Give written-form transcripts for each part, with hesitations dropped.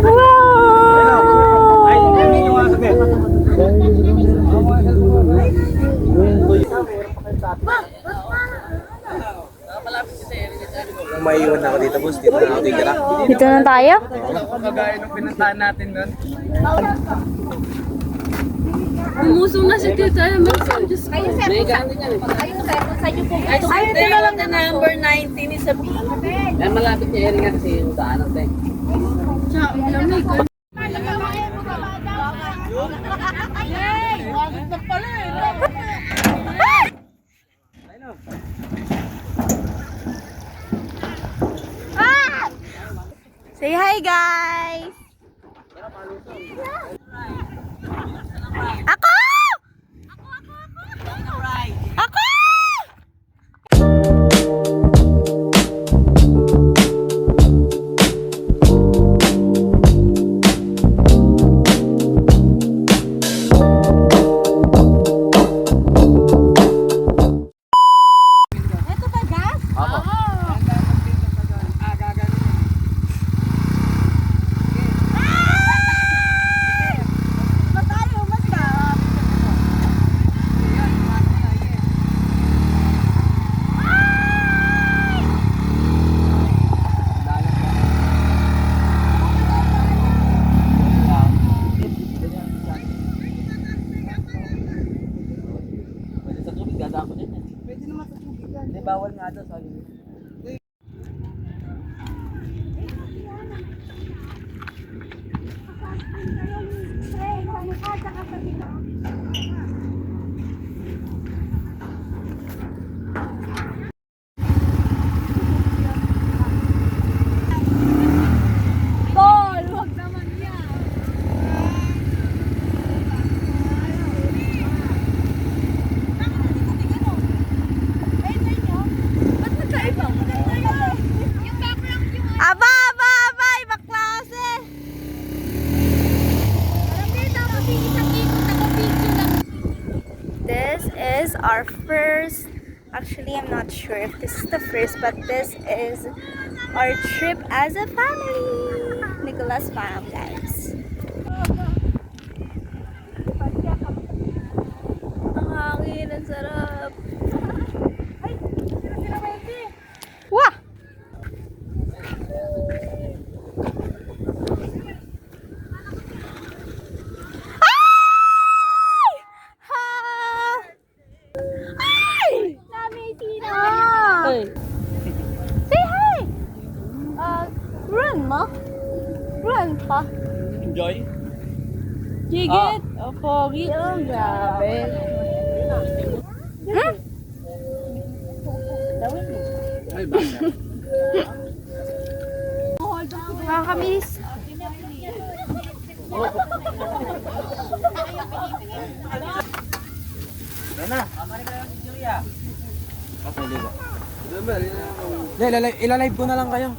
Wow! Ay, hindi yung mga sabi. May iwan na ako dito, boss. Dito na ako titira. Dito na tayo? Kagaya nung pinuntahan natin nun. Umusong na si Tita. Diyos ko. Kayo sir, saan niyo po? Ay, ito na lang na number 19 is a B. Yan malapit niya rin nga kasi yung daanan tayo. Tsaka, lamig. Say hi, guys! Ako! Ako! Ito ba gas? Ako. Matalo, mas ka. Pwede sa tubig, dadaan ko din yan. Pwede naman sa tubig yan. Hindi, bawal nga daw sabi niya. Tol, wag naman yan. Aba, aba, aba! Ibang klase! This is our first, actually I'm not sure if this is the first, but this is our trip as a family. Nicholas Farm, guys. Ang hangin, ang sarap. Wah! Ay! Ha! Ay! Hey. Say hi! Run mo? Run pa? Enjoy? Gigit! Oh, pogi. Oh, grabe. Hmm? Ay, basta. Nakakamiss. Yan na. Hindi, ilalive ko na lang kayo.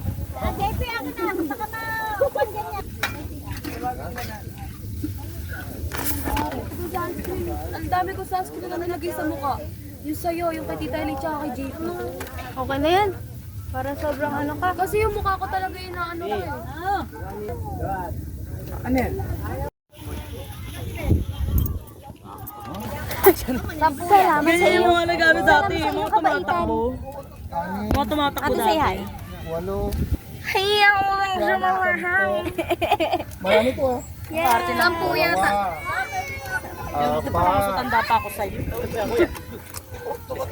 Ang dami ko sunscreen na nilagay sa mukha. Yung sa'yo, yung kay Tita Ellie, tsaka kay JP. Okay na yan. Para sobrang ano ka. Kasi yung mukha ko talaga yung naano ko eh. Ano yan? Salamat sa iyo. mga nagamit dati, mga tumatakbo. Mga tumatakbo Ate, say hi. Hi, ang ulang sa mga hangin. Marami po ah. Yeah. Sampu yata. Tanda pa ako sa'yo.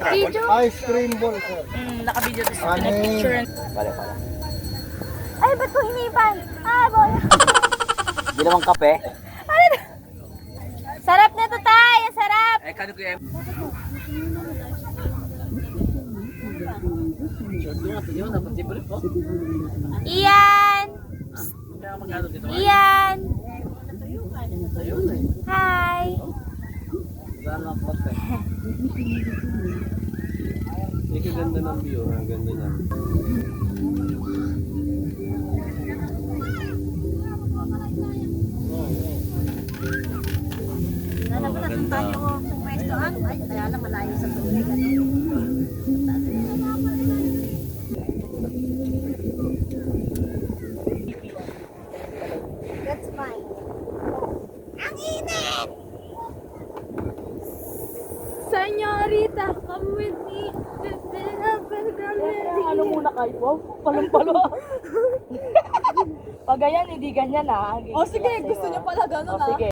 Video. Ice cream ball, sir. Naka-video to Ano yun? Ay, ba't ko hinipan? Ah, boy. Hindi naman kape. Sarap na to, tay. Ang sarap. Eh, kano ko yung... Ian! Ian! Hi! Hindi ka ganda ng view. Ang ganda niya. Nalaman tayo kung pwestoan. Ay, kaya lang malayo sa tubig. Ay, wow, palong-palo. Pag ganyan, hindi ganyan ah. O sige, gusto niyo pala gano'n ah. Sige.